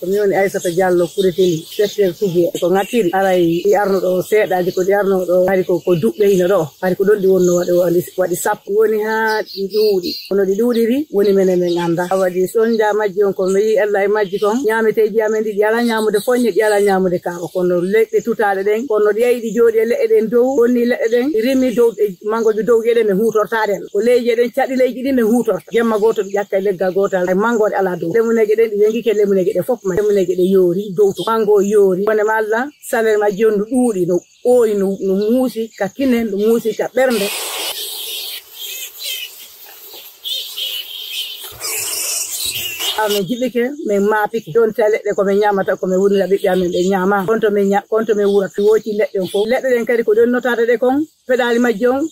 mi woni Aissata Diallo Kureteli secteur Tougué ko ngatiri aray di arno do seedaji ko di arno do hari ko dubbe hino do hari ko don di wonno wadi sappo woni ha di duudi ono di duudiri woni menen men anda wadi sonja majji on ko mi Allah e majji kon nyaameteji amen di ala nyaamude fonye di ala nyaamude kaaba kono leɗɗe tutaade den kono di yidi jodi e leɗɗe den dow woni leɗɗe den rimi dow mangoji dow gede me hutortaade ko leeji den cadi leeji di me hutorta gemma goto di jakka leggal gotal mangode ala dow lemunege den di yengi ke lemunege de fop ma lemunege de yoori dow to mango yoori wona ma Allah salaire ma jondu duudi no oyi no muusi ka kinen no muusi ka bernde ame jibike men maapiki don leɗɗe ko men nyamata ko men wurira ɓiɓɓe amen ɓe nyama konto men wurata wooti leɗɗe on fof leɗɗe ɗen kadi ko don notade ɗe kon peɗali majje on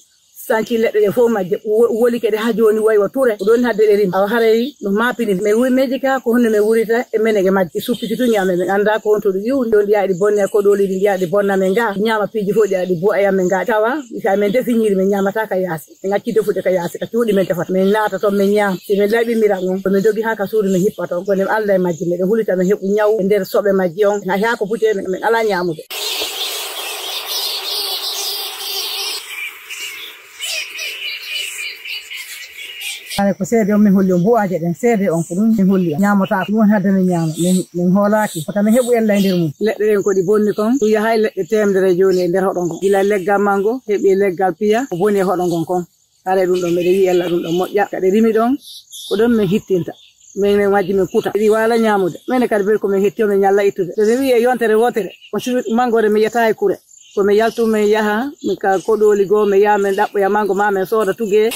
sanki leɗɗe ɗe fof majje woli kede ha joni waywa ture ko don hadde ɗe rim awa haray no maapini men wuri meji ka ko honno men wurita e menege majje suppiti tun nyame men anda ko honto ɗi yiwri don ɗiyaɗi bonne ko ɗoli ɗi ɗiyaɗi bonna men ga nyama piiji fof ɗiyaɗi bo ayam men ga tawa sa men defiñiri men nyamata ka yaasi men acci defude ka yaasi ka cuuɗi men tefata men naata toon men nyama si men laɓimira on ko men jogi ha ka suudu men hippa toon kono Allah e majje meɗen hulita men heɓu nyaw e nder soɓe majje on ha ko pute men ala nyamude ale ko seede on min holli on bu'aje den seede on ko dum min holli nyamata ko won hadde min nyama min holaki ko tan hebu ella e nder mum leɗɗe den ko di bonni kon du yahay leɗɗe temdere joni e nder hodon kon gila leggal mango hebi leggal piya ko boni e hodon kon are dum do mede wi ella dum do moƴƴa kade rimi don ko don min hittinta men waji min kuta di wala nyamude men kadi ber ko min hitti on nyalla ittude so wi e yontere wotere ko mangore mi yata e kure ko mi yaltu men yaha mi ka kodoli go me ya men dabbo ya mango ma men soda tuge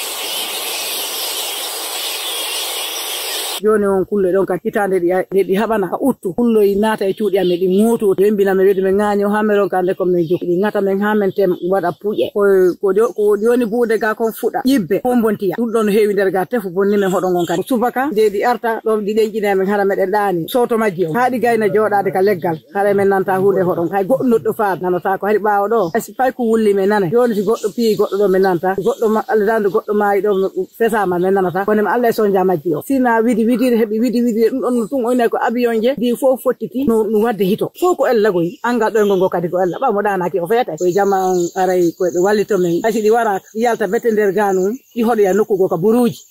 joni on kulle don ka kitande di habana ka uttu kullo inata e cuudi amen di moto rembina me wedi men ngaño hamero kande ko men jokki ngata men ha men tem wada puuje ko joni buude ga kon fuda yibbe bombontiya dum don heewi der ga tefu bonni men hodon gon kan subaka de di arta do di denjina men hara meden dani soto majji o haadi gayna jodade ka leggal hare men nanta hude hodon kay goddo do faad nanata ko hari baawo do asi fay ko wulli men nane joni si goddo pi goddo do men nanta goddo ma Allah dando goddo maayi do fesama men nanata kono Allah so jamaaji o sina widi hebi widi dum on tun oyna ko abiyon je di fo fottiti no wadde hito fo ko ella goy anga do ngo kadi ko ella ba mo danaki o feta ko jama aray ko be wallito men asi di wara yalta bete nder ganu di hodo ya nokku go ka buruji